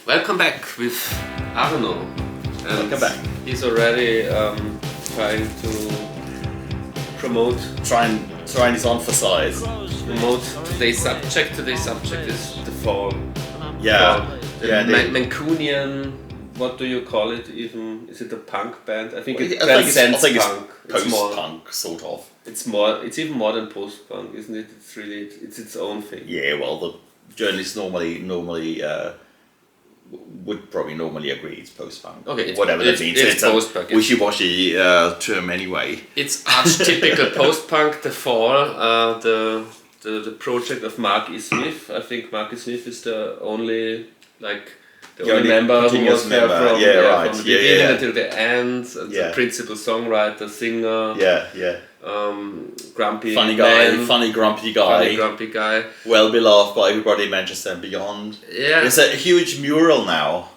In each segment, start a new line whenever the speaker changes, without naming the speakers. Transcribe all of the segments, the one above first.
Welcome back with Arno.
Welcome back.
He's already trying to promote.
Trying to emphasize.
Promote today's subject. Today's subject is the fall.
Yeah.
Mancunian. What do you call it? Even is it a punk band? I think it
I
transcends
think
punk.
it's post-punk, sort of.
It's more. It's even more than post-punk, isn't it? It's really. It's its own thing.
Yeah. Well, the journalists normally would probably normally agree it's post-punk.
Okay,
whatever that means.
It's post-punk.
Wishy-washy term anyway.
It's archetypical post-punk. The Fall, the project of Mark E. Smith. I think Mark E. Smith is the only only member who was there from the beginning until the end. The principal songwriter, singer. Grumpy
funny grumpy guy. Well beloved by everybody in Manchester and beyond.
Yeah.
There's a huge mural now.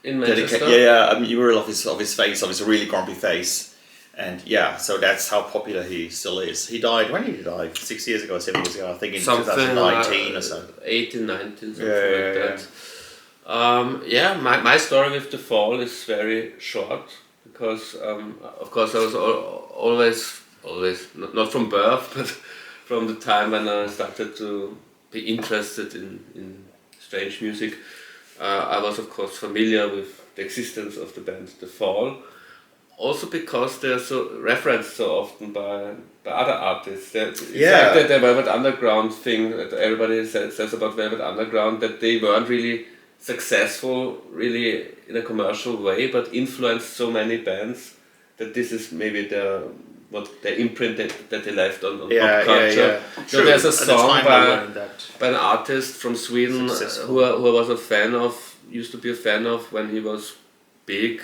In Manchester.
A mural of his face, of his really grumpy face. And so that's how popular he still is. He died, when did he die? 6 years ago, 7 years ago, I think in 2019 or so.
18, 19, something like that. My story with The Fall is very short because, of course, I was always, not from birth, but from the time when I started to be interested in strange music, I was, of course, familiar with the existence of the band The Fall. Also because they're so referenced so often by other artists. It's like the Velvet Underground thing that everybody says about Velvet Underground, that they weren't really successful really in a commercial way, but influenced so many bands that this is maybe the imprint that they left on pop culture. So there's a song by an artist from Sweden who I was a fan of, used to be a fan of when he was big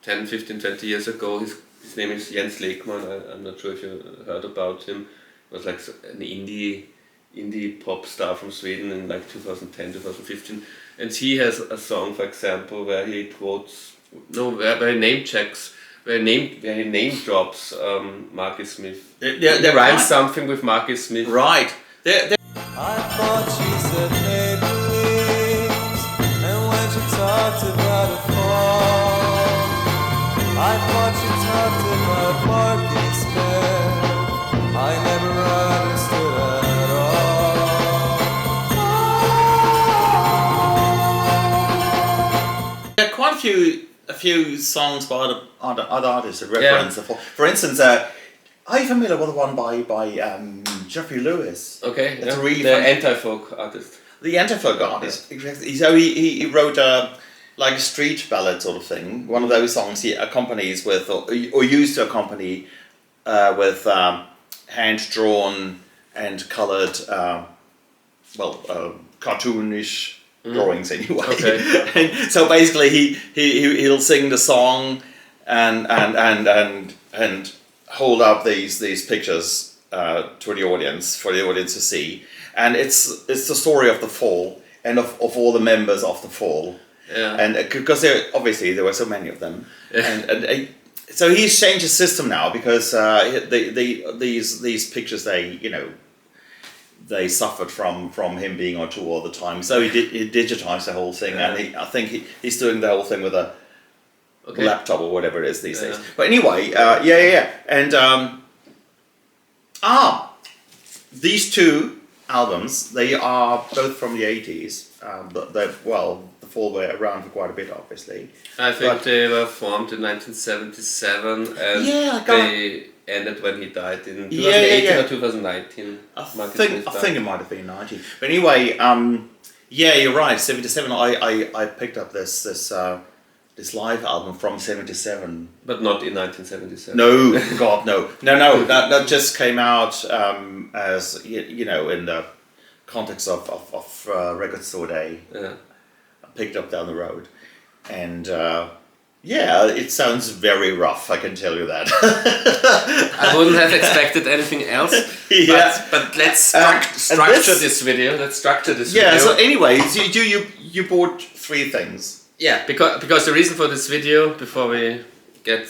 10, 15, 20 years ago. His name is Jens Lekman. I'm not sure if you heard about him. He was like an indie pop star from Sweden in like 2010, 2015. And he has a song, for example, where he where he name checks, where he name drops Marcus Smith. They rhyme something with Marcus Smith.
Right.
I thought she said Maybelline, and when she talked about a fall, I thought she talked about Marcus Smith. I never understood at all.
There are quite a few songs by other artists that reference The Fall. For instance, are you familiar with the one by Jeffrey Lewis?
Okay,
it's really
the anti-folk artist.
The anti-folk artist, exactly. So he wrote a street ballad sort of thing. One of those songs he accompanies with, or used to accompany with hand-drawn and coloured, cartoonish drawings anyway.
Okay.
And so basically he'll sing the song and hold up these pictures to the audience, for the audience to see. And it's the story of The Fall and of all the members of The Fall.
Yeah.
And because there were so many of them. And so he's changed his system now because these pictures they suffered from him being on tour all the time. So he digitized the whole thing, and I think he's doing the whole thing with a laptop or whatever it is these days. But anyway, and these two albums, they are both from the 80s, but The Fall were around for quite a bit, obviously.
I think they were formed in 1977, and they ended when he died in 2018 or 2019.
I think it might have been 19. But anyway, you're right. 77. I picked up this live album from 77.
But not in 1977.
No, God, no. That just came out as in the context of Record Store Day.
Yeah.
I picked up down the road, and it sounds very rough. I can tell you that.
I wouldn't have expected anything else. But let's structure this video. Let's structure this video.
Yeah. So, anyways, you bought 3 things.
Yeah, because the reason for this video, before we get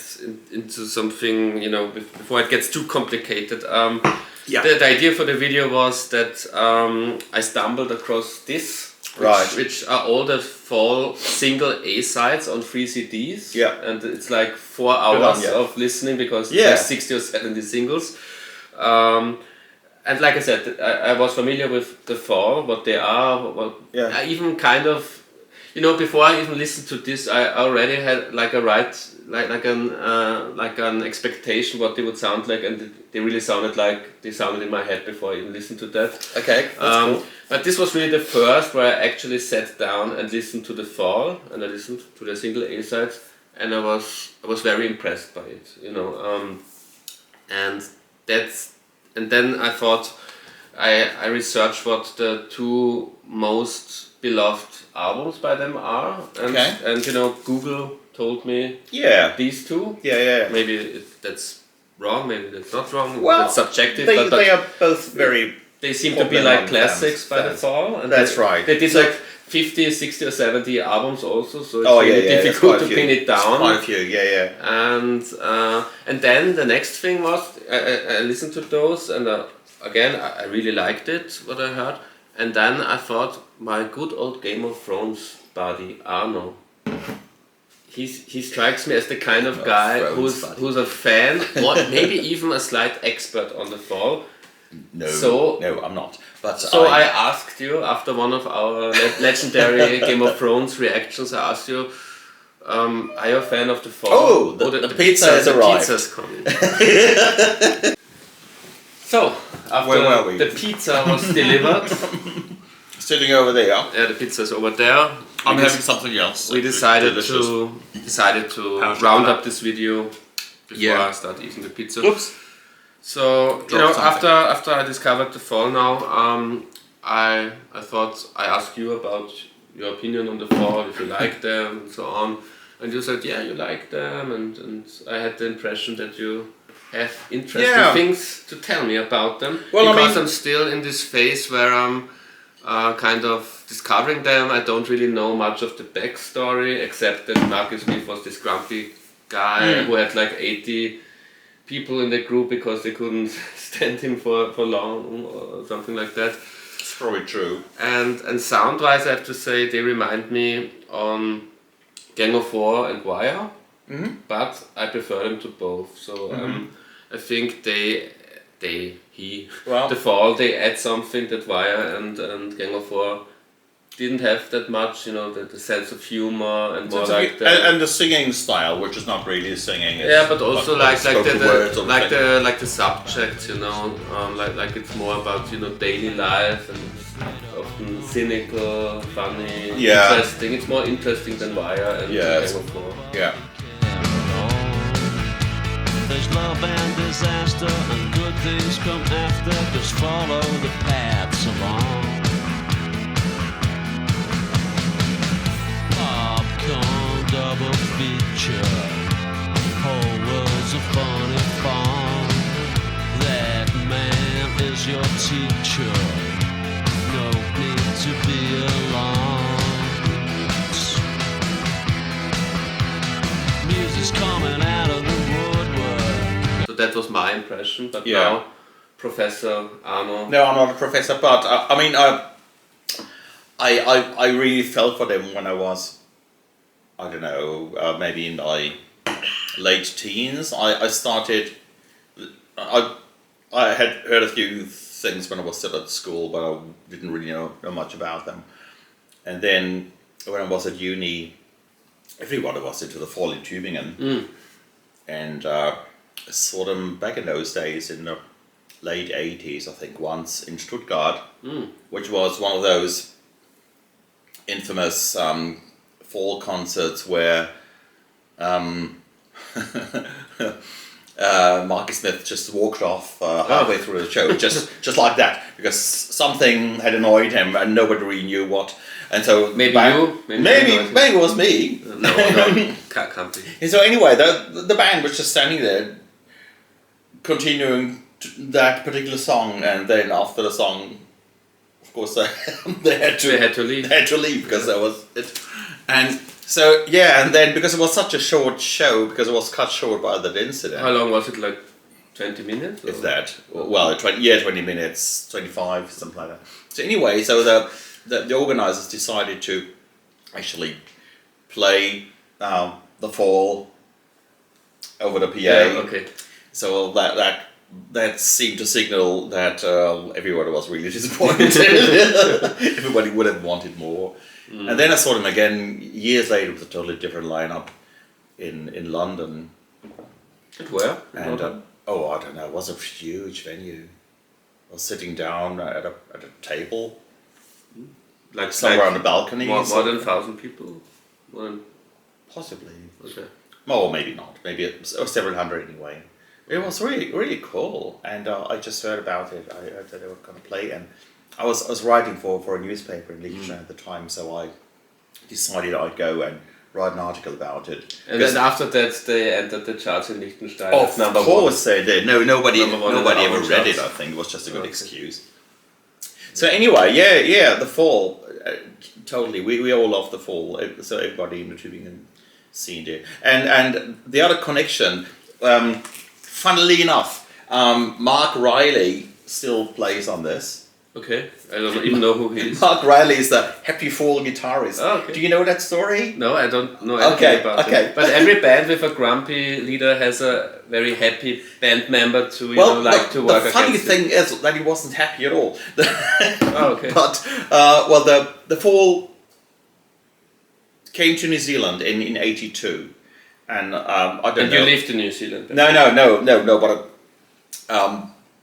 into something, before it gets too complicated, the idea for the video was that I stumbled across this which are all the Fall single A-sides on 3 CDs.
Yeah.
And it's like 4 hours of listening because there's 60 or 70 singles. And like I said, I was familiar with the Fall, what they are. I even kind of, before I even listened to this, I already had like an expectation what they would sound like, and they really sounded like they sounded in my head before I even listened to that.
Okay, that's cool.
But this was really the first where I actually sat down and listened to the Fall, and I listened to the single A-sides, and I was very impressed by it, and then I thought I researched what the 2 most beloved albums by them are, and Google told me these 2. Maybe that's wrong, maybe that's not wrong.
Well,
it's subjective.
They
are
both very.
They seem to be like classics by the Fall. And
that's right.
They did like 50, 60 or 70 albums also, so it's really difficult to pin it down.
Quite a few,
And then the next thing was I listened to those, and again I really liked it what I heard, and then I thought my good old Game of Thrones buddy Arno. He strikes me as the kind of guy who's a fan, or maybe even a slight expert on the Fall.
No, I'm not. But
I asked you after one of our legendary Game of Thrones reactions. I asked you, are you a fan of the Fall?
Oh, the pizza has arrived.
The pizza's coming. So after the pizza was delivered,
sitting over there.
Yeah, the pizza's over there.
I'm having something else.
We decided to round up this video before I start eating the pizza.
Oops.
So after I discovered the Fall now, I thought I asked you about your opinion on the Fall, if you like them and so on, and you said you like them, and I had the impression that you have interesting things to tell me about them, because I'm still in this phase where I'm kind of discovering them. I don't really know much of the backstory, except that Marcus Smith was this grumpy guy who had like 80 people in the group because they couldn't stand him for long or something like that.
It's probably true.
And sound-wise, I have to say they remind me on Gang of War and Wire, but I prefer them to both. So I think the Fall, they add something that Wire and Gang of War didn't have that much, the sense of humor and more like
and the singing style, which is not really singing.
But also like the subjects, like it's more about daily life and often cynical, funny, interesting. It's more interesting than Wire and Gang of War.
Yeah.
There's love and disaster, and good things come after. Just follow the paths along. Popcorn double feature. Whole world's a funny farm. That man is your teacher. No need to be alarmed. Music's coming out of the woodwork.
So that was my impression, but now Professor Arno.
No, I'm not a professor, but I really felt for them when I was, I don't know, maybe in my late teens. I started, I had heard a few things when I was still at school, but I didn't really know much about them. And then when I was at uni, everybody was into the Fall in Tübingen. And I saw them back in those days in the late 80s, I think, once in Stuttgart, which was one of those infamous Fall concerts where Marcus Smith just walked off halfway through the show, just like that, because something had annoyed him and nobody really knew what. And so
maybe
it was me.
No, can't be.
And so anyway, the band was just standing there, continuing that particular song, and then after the song, of course, they had to leave. They had to leave because that was it. And so and then because it was such a short show, because it was cut short by that incident.
How long was it? Like 20 minutes?
If that. Well, 20 minutes, 25, something like that. So anyway, so the organizers decided to actually play The Fall over the PA.
Yeah, okay.
So that seemed to signal that everybody was really disappointed. Everybody would have wanted more. And then I saw them again years later with a totally different lineup in London.
Where?
And I don't know. It was a huge venue. I was sitting down at a table,
like
somewhere on the balcony.
More than 1,000 people.
Possibly.
Okay.
Or maybe not. Maybe it was several hundred anyway. It was really cool, and I just heard about it. I heard that they were going to play, and I was writing for a newspaper in Liechtenstein at the time, so I decided I'd go and write an article about it.
And then after that, they entered the charts in Liechtenstein.
Of course they did. Nobody ever read it.
charts.
I think it was just a good excuse. So anyway, yeah, The Fall. Totally, we all love The Fall. So everybody in the Tübingen scene did. And the other connection. Funnily enough, Mark Riley still plays on this.
Okay, I don't even know who he is.
Mark Riley is the Happy Fall guitarist.
Oh, okay.
Do you know that story?
No, I don't know anything about it. But every band with a grumpy leader has a very happy band member to to work
the funny
against
thing is that he wasn't happy at all.
Oh, okay.
But the Fall came to New Zealand in '82. And I don't know.
And you lived in New Zealand? Then?
No, but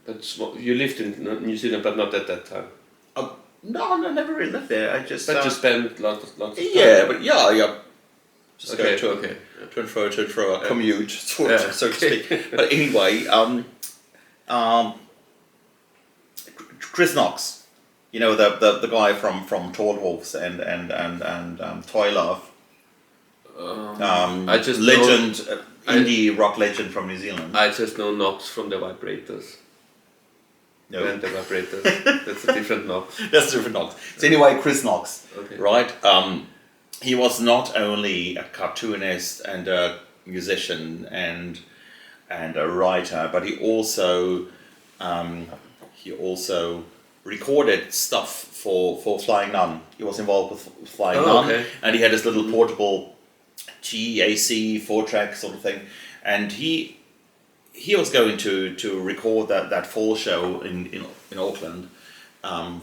But you lived in New Zealand, but not at that time.
no, I never really lived there. I just.
But you spent lots of time.
Yeah, but yeah. Just
Okay,
go
okay.
to and fro, a commute, so to speak. But anyway, Chris Knox, you know the guy from Tall Wolves and Toy Love.
I just
legend, indie rock legend from New Zealand.
I just know Knox from the Vibrators.
No,
And the Vibrators. That's a different Knox.
that's a different Knox. So anyway, Chris Knox,
Okay.
right? He was not only a cartoonist and a musician and a writer, but he also recorded stuff for Flying Nun. He was involved with Flying Nun,
okay.
and he had his little portable GAC 4-track sort of thing, and he was going to record that Fall show in Auckland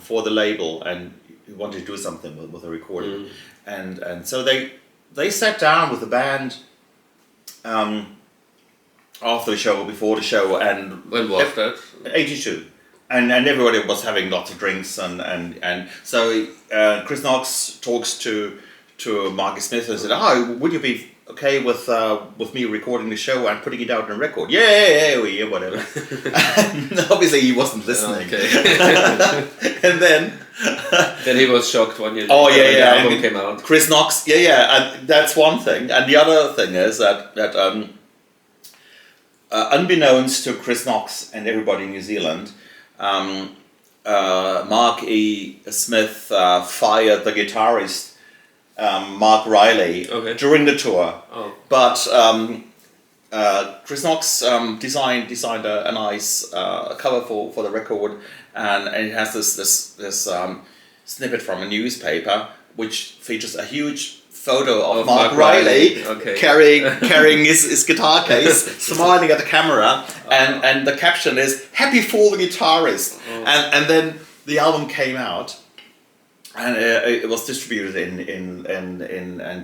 for the label, and he wanted to do something with the recording, and so they sat down with the band after the show or before the show, and
When was that?
82. And everybody was having lots of drinks, and so Chris Knox talks to Marky Smith and said, would you be okay with me recording the show and putting it out on record? Yeah, whatever. And obviously he wasn't listening.
Okay.
And then
he was shocked when the album came out.
Chris Knox, and that's one thing. And the other thing is that unbeknownst to Chris Knox and everybody in New Zealand, Mark E. Smith fired the guitarist Mark Riley during the tour. Oh. But Chris Knox designed a nice cover for the record, and it has this snippet from a newspaper which features a huge photo of Mark Riley carrying his guitar case, smiling at the camera, and the caption is "Happy Fall the Guitarist," and then the album came out. And it was distributed in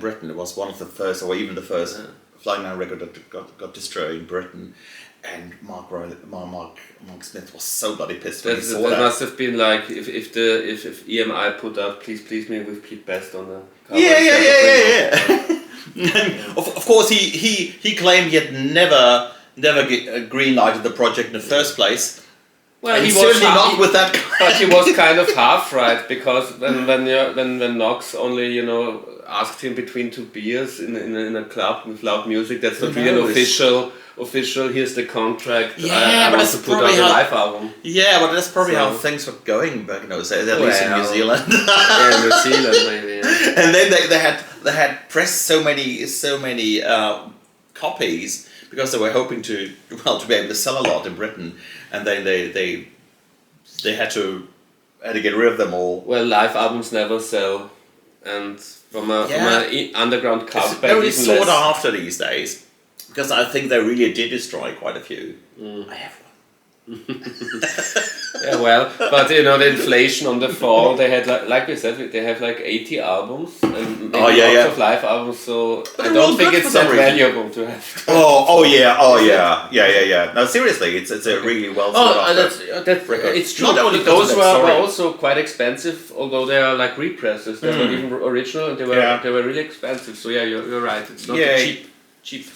Britain. It was one of the first, or even the first, Flying Nun record that got distributed in Britain. And Mark Smith was so bloody pissed when he saw that.
That must have been like if EMI put out "Please Please Me" with Pete Best on the cover.
Yeah. Of course, he claimed he had never green lighted the project in the first place.
Well,
and
he
certainly
was
not with that.
But he was kind of half right, because when Knox only asked him between two beers in a club with loud music, that's not really an official. Here's the contract.
Yeah, but that's
put out a live album.
Yeah, but that's probably how things were going back. At least in New Zealand.
Yeah, New Zealand maybe. Yeah.
And then they had pressed so many copies because they were hoping to be able to sell a lot in Britain, and then they had to had to get rid of them all.
Well, live albums never sell, and from a underground cult
It's
band
very
even
sought
less.
after these days, because I think they really did destroy quite a few. I have one.
Yeah, well, but you know the inflation on the fall. They had like we said, they have like 80 albums and maybe lots of live albums. So I don't think it's that valuable to have.
Yeah. No, seriously, it's a really well thought
That's
record.
it's true.
Not only
Those
because of
were
that
also quite expensive, although they are like represses. They're not even original, and they were really expensive. So yeah, you're right. It's not a cheap.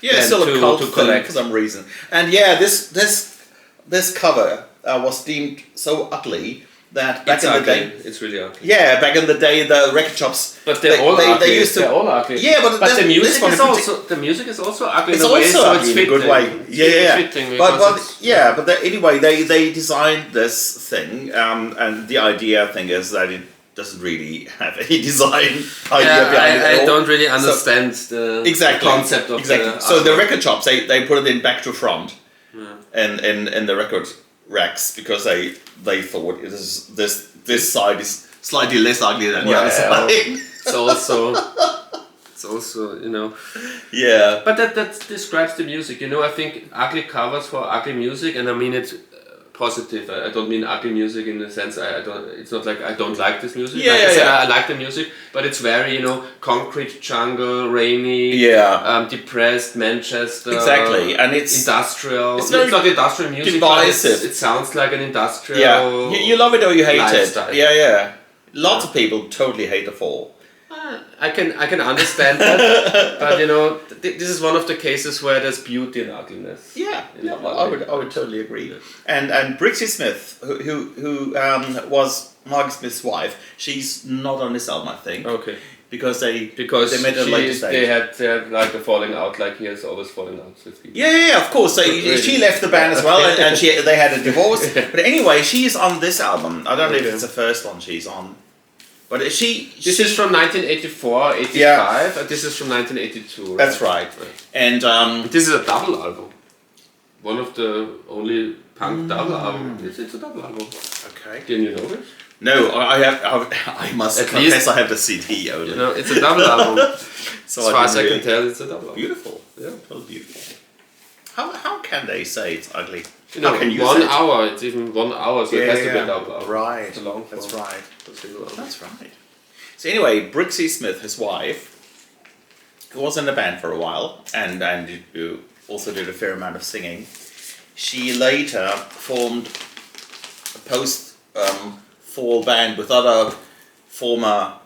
Yeah, it's still a cult
to
thing
collect
for some reason. And yeah, this cover was deemed so ugly that back in the day,
it's really ugly.
yeah, back in the day, the record shops.
But they're all ugly.
They used to.
They're all ugly.
Yeah, but
the music is also ugly.
It's
in a way,
also
so
ugly
it's
in a good way. Yeah.
Fitting
But anyway, they designed this thing, and the idea thing is that it doesn't really have any design idea behind it at all.
I don't really understand the concept of the
So the record shops they put it in back to front, and in the record racks because they thought this side is slightly less ugly than the other side.
It's also
Yeah.
But that describes the music. I think ugly covers for ugly music, and I mean it positive. I don't mean ugly music in the sense I don't. It's not like I don't like this music. I like the music, but it's very concrete jungle, rainy, depressed Manchester.
Exactly, and it's
industrial.
It's not
industrial music.
divisive.
But it sounds like an industrial.
Yeah, you love it or you hate
lifestyle.
it. Yeah. Lots of people totally hate the fall.
I can understand that, but this is one of the cases where there's beauty in ugliness.
Yeah, I would totally agree. Yeah. And Brixie Smith, who was Mark Smith's wife, she's not on this album, I think.
Okay.
Because they met at a later stage.
They had like a falling out, like he has always fallen out with people.
Yeah, of course. She left the band as well, and they had a divorce. But anyway, she's on this album. I don't know if it's the first one she's on. But
This is from 1984, 85, and this is from 1982. Right?
That's right. And
this is a double album. One of the only punk double albums. It's a double album.
Okay.
Didn't you know this?
No, I must confess I have the CD only.
It's a double album.
So
as far as I can tell, it's a double album.
Beautiful.
Yeah.
Totally beautiful. How can they say it's ugly?
How can you 1 hour, it's even 1 hour, so it has to be a double album.
Right.
It's a long
That's
form.
right. That's right. So anyway, Brixie Smith, his wife, who was in the band for a while and who also did a fair amount of singing, she later formed a post-fall band with other former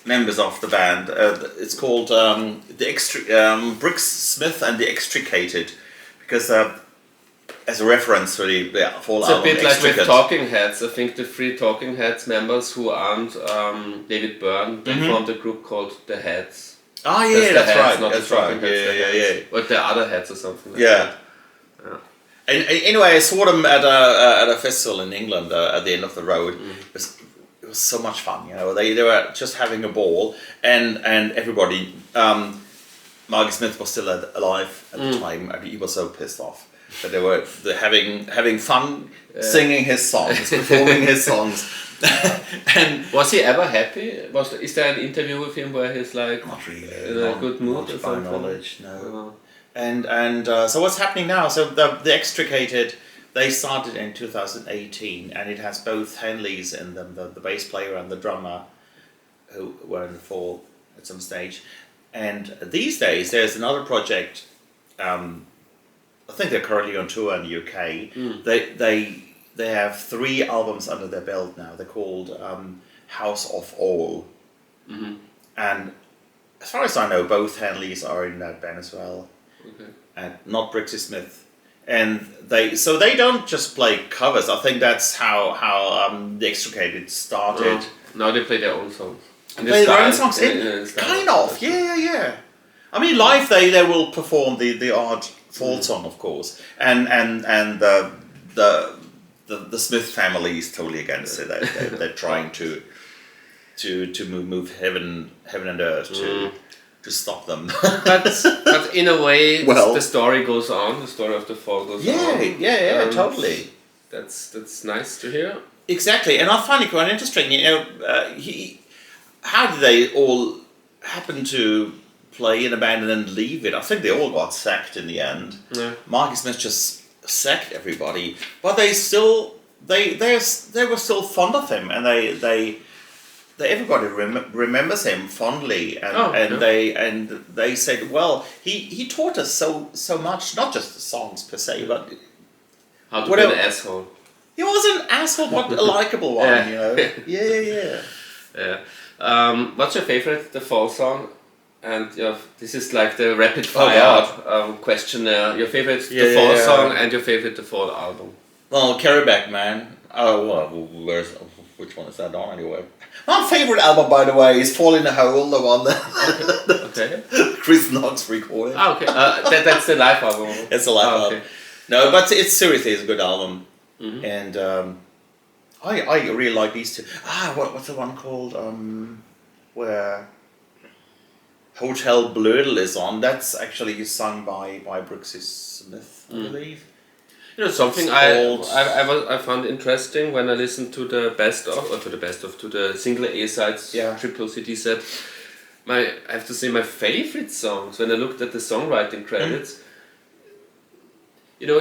members of the band. It's called Brix Smith and the Extricated, because as a reference to the fall album.
It's a bit like with Talking Heads. I think the 3 Talking Heads members who aren't David Byrne, they formed a group called The Heads.
Ah, yeah, that's right.
Not
that's
the Talking
right.
Heads,
Yeah.
Or the other Heads or something like
that.
Yeah.
And anyway, I saw them at a festival in England at the end of the road. It was so much fun, They were just having a ball, and everybody. Margie Smith was still alive at the time. I mean, he was so pissed off. But they were having fun singing his songs, performing his songs. And
was he ever happy? Is there an interview with him where he's like
not really
in a good mood?
Not by knowledge, no. And so what's happening now? So the Extricated, they started in 2018, and it has both Henleys in them, the bass player and the drummer, who were in the fall at some stage. And these days, there's another project. I think they're currently on tour in the UK. They have 3 albums under their belt now. They're called House of All.
Mm-hmm.
And as far as I know, both Henleys are in that band as well.
Okay.
And not Brixie Smith. And they don't just play covers. I think that's how the Extricated started.
Now they play their own songs.
Play their own songs? Kind of, yeah. I mean, live they will perform the odd fall song, of course, and the Smith family is totally against it. They're trying to move heaven and earth to stop them.
but in a way, the story goes on. The story of the fall goes on.
Yeah, totally.
That's nice to hear.
Exactly, and I find it quite interesting. How did they all happen to play in a band and then leave it? I think they all got sacked in the end.
Yeah.
Marky Smith just sacked everybody, but they were still fond of him, and they everybody remembers him fondly, and they said, well, he taught us so much, not just the songs per se, but
how to be an asshole.
He was an asshole, but a likable one, you know.
Yeah. What's your favorite The Fall song? And this is like the rapid fire questionnaire. Your favorite The Fall song and your favorite The Fall album.
Well, Carry Back Man. Oh, well, which one is that on anyway? My favorite album, by the way, is Fall in a Hole, the one that Chris Knox recorded.
Ah, okay. That's the live album.
It's a live album.
Okay.
No, but it's seriously a good album.
Mm-hmm.
And I really like these two. What's the one called? Where Hotel Blödel is on. That's actually sung by Brooksy Smith, I believe.
You know, something I found interesting when I listened to the single A sides, triple CD set. I have to say my favorite songs when I looked at the songwriting credits. You know,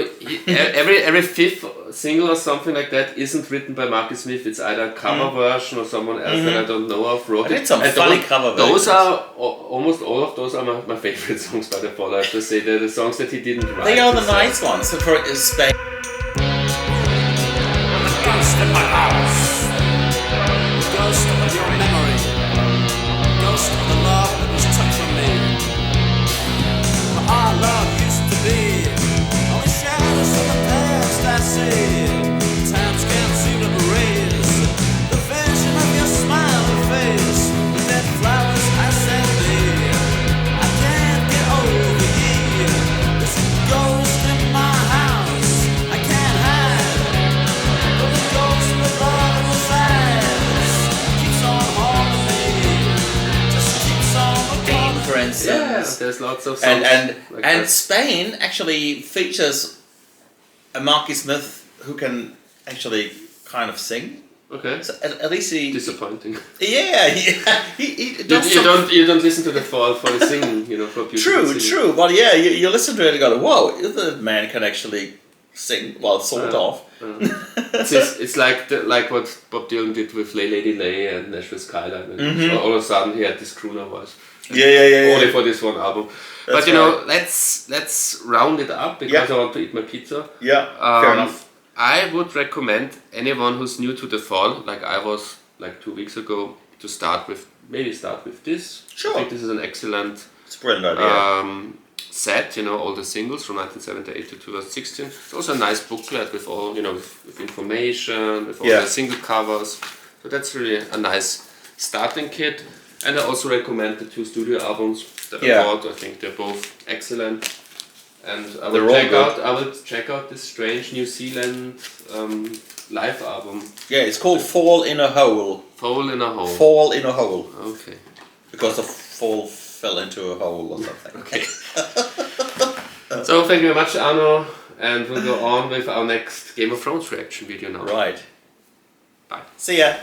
every fifth single or something like that isn't written by Marky Smith. It's either a cover version or someone else that I don't know of wrote it.
It's some funny cover versions.
Those are almost all of those are my favorite songs by The Fall. I have to say they're the songs that he didn't write.
They are the nice ones. So for Spain.
The ghost in my house. The ghost of your memory. The ghost of the love that was took from me. For our love used to be only shadows of the past I see. Times can't seem to erase the vision of your smiling face. The dead flowers I sent thee. I can't get over ye. There's a ghost in my house. I can't hide. But the ghost of love in his eyes keeps on haunting me. Just keeps on calling.
For instance.
Yeah, there's lots of songs.
And Spain actually features a Marky Smith who can actually kind of sing.
Okay.
So at least he.
Disappointing.
Yeah. He does
You don't listen to The Fall for the singing, you know, for beautiful singing.
True. But yeah, you listen to it and go, whoa, the man can actually sing. Well, sort of.
It's like what Bob Dylan did with Lay Lady Lay and Nashville Skyline. And all of a sudden he had this crooner voice.
Yeah.
Only for this one album. But you know, let's round it up because I want to eat my pizza.
Yeah, fair enough.
I would recommend anyone who's new to The Fall, like I was like 2 weeks ago, to start with this.
Sure.
I think this is an excellent
It's a brilliant idea.
set, you know, all the singles from 1978 to 2016. It's also a nice booklet with all, you know, with information, with all the single covers. So that's really a nice starting kit. And I also recommend the 2 studio albums that I bought. I think they're both excellent. And I will check out this strange New Zealand live album.
Yeah, it's called Fall in a Hole.
Fall in a Hole.
Fall in a Hole.
Okay.
Because the fall fell into a hole or something.
Okay. So thank you very much, Arno. And we'll go on with our next Game of Thrones reaction video now.
Right.
Bye.
See ya.